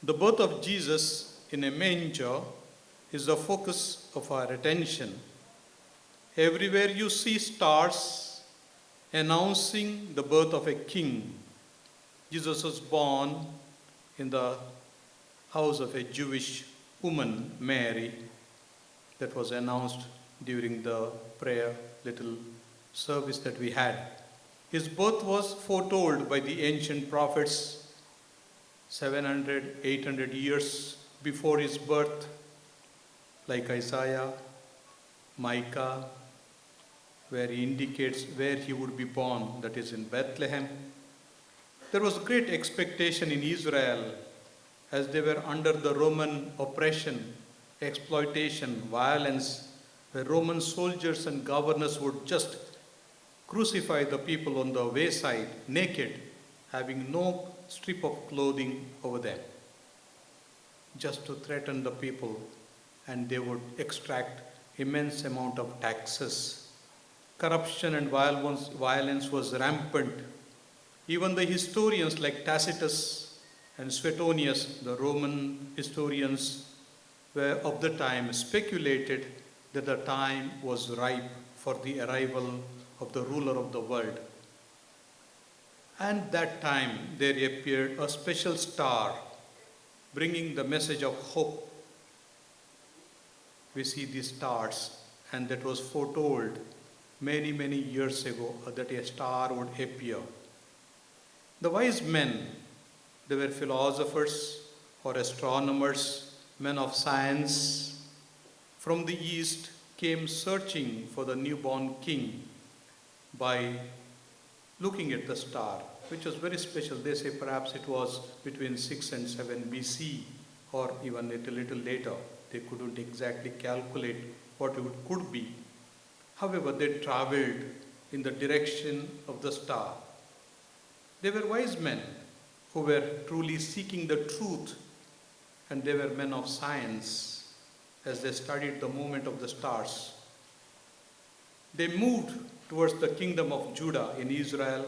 The birth of Jesus in a manger is the focus of our attention. Everywhere you see stars announcing the birth of a king. Jesus was born in the house of a Jewish woman, Mary, that was announced during the prayer little service that we had. His birth was foretold by the ancient prophets 700, 800 years before his birth, like Isaiah, Micah, where he indicates where he would be born, that is in Bethlehem. There was great expectation in Israel as they were under the Roman oppression, exploitation, violence, where Roman soldiers and governors would just crucify the people on the wayside, naked, having no strip of clothing over them, just to threaten the people, and they would extract immense amount of taxes. Corruption and violence was rampant. Even the historians like Tacitus and Suetonius, the Roman historians were of the time, speculated that the time was ripe for the arrival of the ruler of the world. And that time there appeared a special star bringing the message of hope. We see these stars, and that was foretold many, many years ago that a star would appear. The wise men, they were philosophers or astronomers, men of science from the east, came searching for the newborn king by looking at the star, which was very special. They say perhaps it was between 6 and 7 BC or even a little later. They couldn't exactly calculate what it could be. However, they traveled in the direction of the star. They were wise men who were truly seeking the truth, and they were men of science as they studied the movement of the stars. They moved towards the kingdom of Judah in Israel,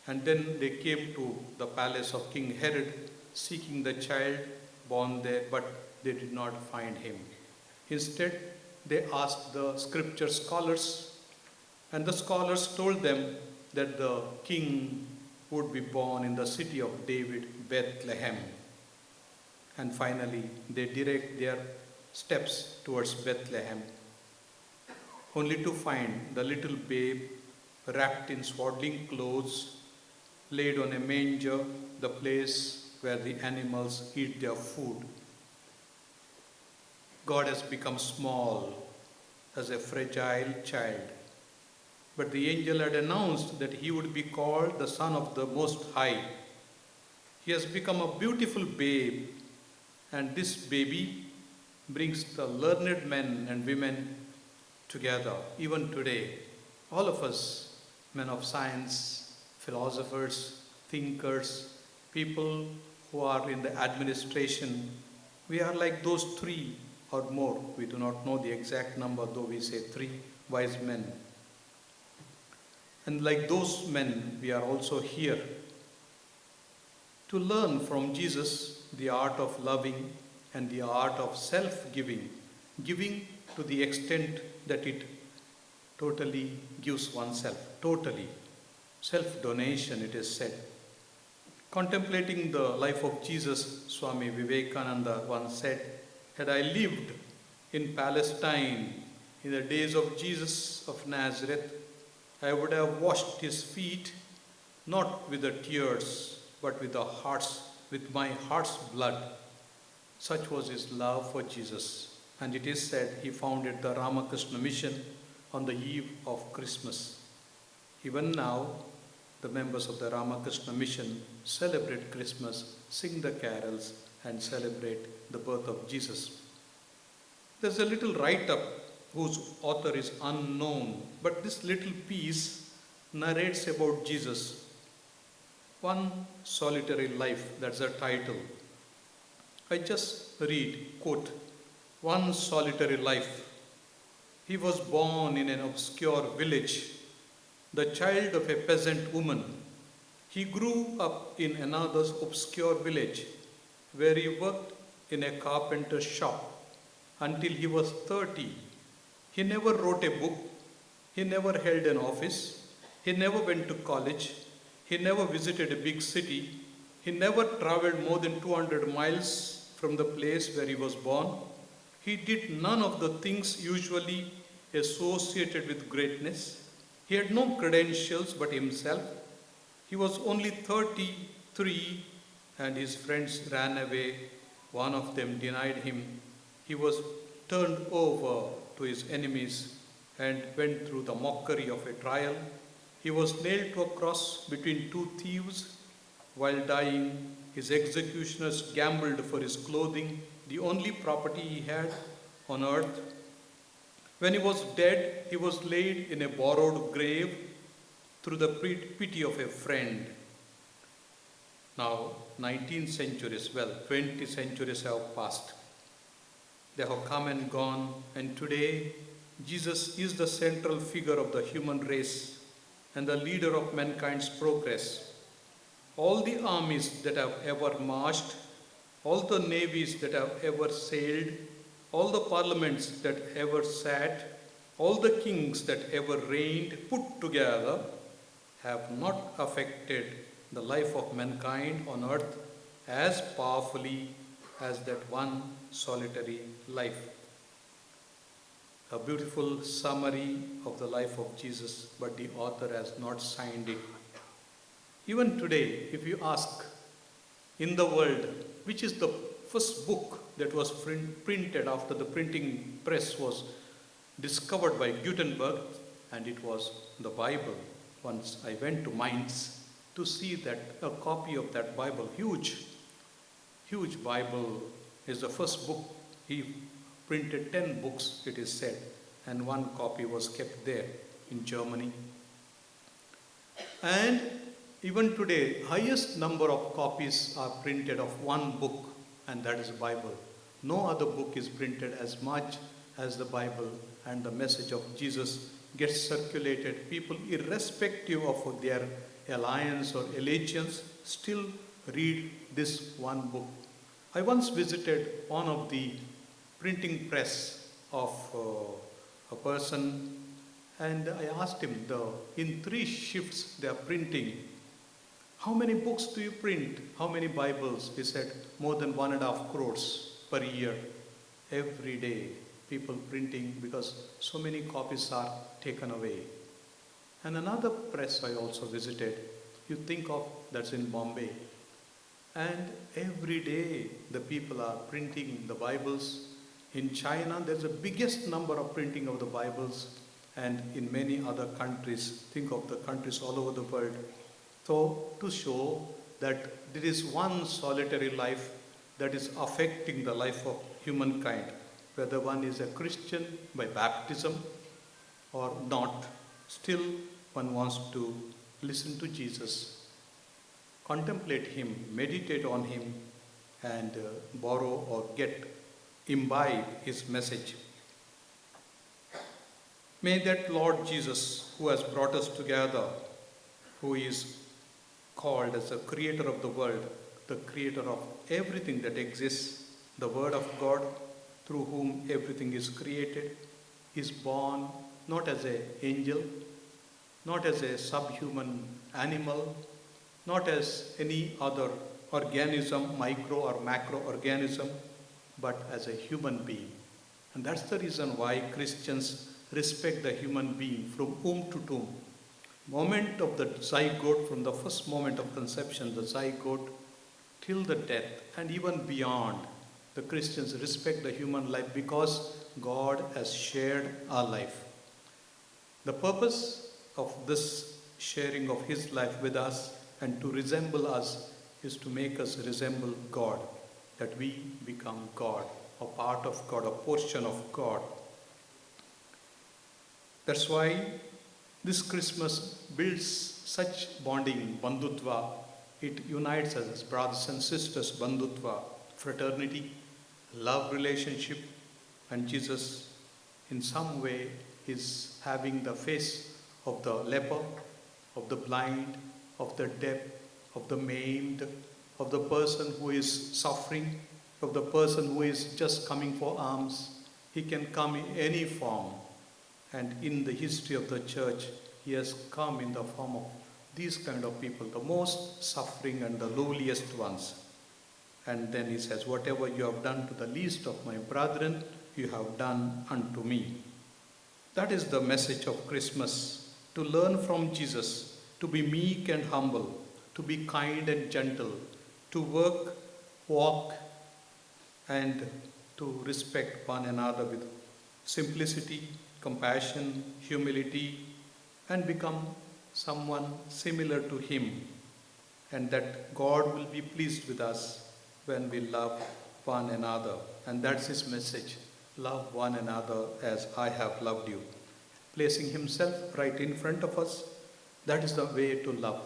and then they came to the palace of King Herod seeking the child born there, but they did not find him. Instead, they asked the scripture scholars, and the scholars told them that the king would be born in the city of David, Bethlehem. And finally, they direct their steps towards Bethlehem, only to find the little babe wrapped in swaddling clothes, laid on a manger, the place where the animals eat their food. God has become small as a fragile child. But the angel had announced that he would be called the Son of the Most High. He has become a beautiful babe, and this baby brings the learned men and women together. Even today, all of us, men of science, philosophers, thinkers, people who are in the administration, we are like those three or more. We do not know the exact number, though we say three wise men. And like those men, we are also here to learn from Jesus the art of loving and the art of self-giving, giving to the extent that it totally gives oneself, totally. Self-donation, it is said. Contemplating the life of Jesus, Swami Vivekananda once said, "Had I lived in Palestine in the days of Jesus of Nazareth, I would have washed his feet, not with the tears, but with my heart's blood." Such was his love for Jesus. And it is said he founded the Ramakrishna mission on the eve of Christmas. Even now, the members of the Ramakrishna mission celebrate Christmas, sing the carols, and celebrate the birth of Jesus. There's a little write-up whose author is unknown, but this little piece narrates about Jesus. One solitary life, that's the title. I just read, quote, "One solitary life. He was born in an obscure village, the child of a peasant woman. He grew up in another obscure village. where he worked in a carpenter's shop until he was 30. He never wrote a book. He never held an office. He never went to college. He never visited a big city. He never traveled more than 200 miles from the place where he was born. He did none of the things usually associated with greatness. He had no credentials but himself. He was only 33 and his friends ran away. One of them denied him. He was turned over to his enemies and went through the mockery of a trial. He was nailed to a cross between two thieves. While dying, his executioners gambled for his clothing, the only property he had on earth. When he was dead, he was laid in a borrowed grave through the pity of a friend. Now, 19 centuries, 20 centuries have passed. They have come and gone, and today Jesus is the central figure of the human race and the leader of mankind's progress. All the armies that have ever marched, all the navies that have ever sailed, all the parliaments that ever sat, all the kings that ever reigned put together have not affected the life of mankind on earth as powerfully as that one solitary life. A beautiful summary of the life of Jesus, but the author has not signed it. Even today, if you ask in the world, which is the first book that was printed after the printing press was discovered by Gutenberg, and it was the Bible. Once I went to Mainz to see that a copy of that Bible, huge Bible, is the first book. He printed 10 books, it is said, and one copy was kept there in Germany. And even today, highest number of copies are printed of one book, and that is the Bible. No other book is printed as much as the Bible, and the message of Jesus gets circulated. People, irrespective of their alliance or allegiance, still read this one book. I once visited one of the printing press of a person, and I asked him, in 3 shifts they are printing, how many books do you print? How many Bibles? He said, more than 1.5 crores per year. Every day, people printing because so many copies are taken away. And another press I also visited, you think of, that's in Bombay. And every day, the people are printing the Bibles. In China, there's the biggest number of printing of the Bibles, and in many other countries, think of the countries all over the world. So, to show that there is one solitary life that is affecting the life of humankind, whether one is a Christian by baptism or not, still one wants to listen to Jesus, contemplate him, meditate on him, and borrow or imbibe his message. May that Lord Jesus, who has brought us together, who is called as the creator of the world, the creator of everything that exists, the Word of God, through whom everything is created, is born not as an angel, not as a subhuman animal, not as any other organism, micro or macro organism, but as a human being. And that's the reason why Christians respect the human being from womb to tomb. Moment of the zygote, from the first moment of conception, the zygote, till the death, and even beyond, the Christians respect the human life because God has shared our life. The purpose of this sharing of his life with us and to resemble us is to make us resemble God, that we become God, a part of God, a portion of God. That's why this Christmas builds such bonding, Bandhutva. It unites us as brothers and sisters, Bandhutva, fraternity, love relationship, and Jesus in some way is having the face of the leper, of the blind, of the deaf, of the maimed, of the person who is suffering, of the person who is just coming for alms. He can come in any form. And in the history of the church, he has come in the form of these kind of people, the most suffering and the lowliest ones. And then he says, whatever you have done to the least of my brethren, you have done unto me. That is the message of Christmas, to learn from Jesus, to be meek and humble, to be kind and gentle, to work, walk, and to respect one another with simplicity, compassion, humility, and become someone similar to him. And that God will be pleased with us when we love one another. And that's his message. Love one another as I have loved you. Placing himself right in front of us, that is the way to love.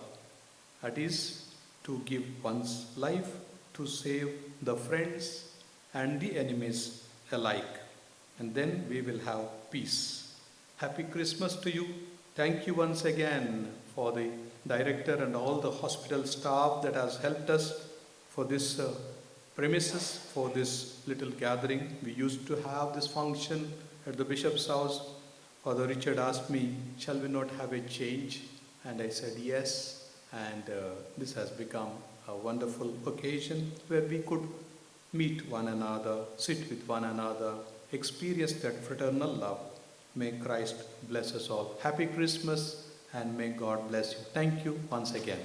That is to give one's life to save the friends and the enemies alike. And then we will have peace. Happy Christmas to you. Thank you once again for the director and all the hospital staff that has helped us for this premises, for this little gathering. We used to have this function at the bishop's house. Father Richard asked me, shall we not have a change? And I said yes. And this has become a wonderful occasion where we could meet one another, sit with one another, experience that fraternal love. May Christ bless us all. Happy Christmas, and may God bless you. Thank you once again.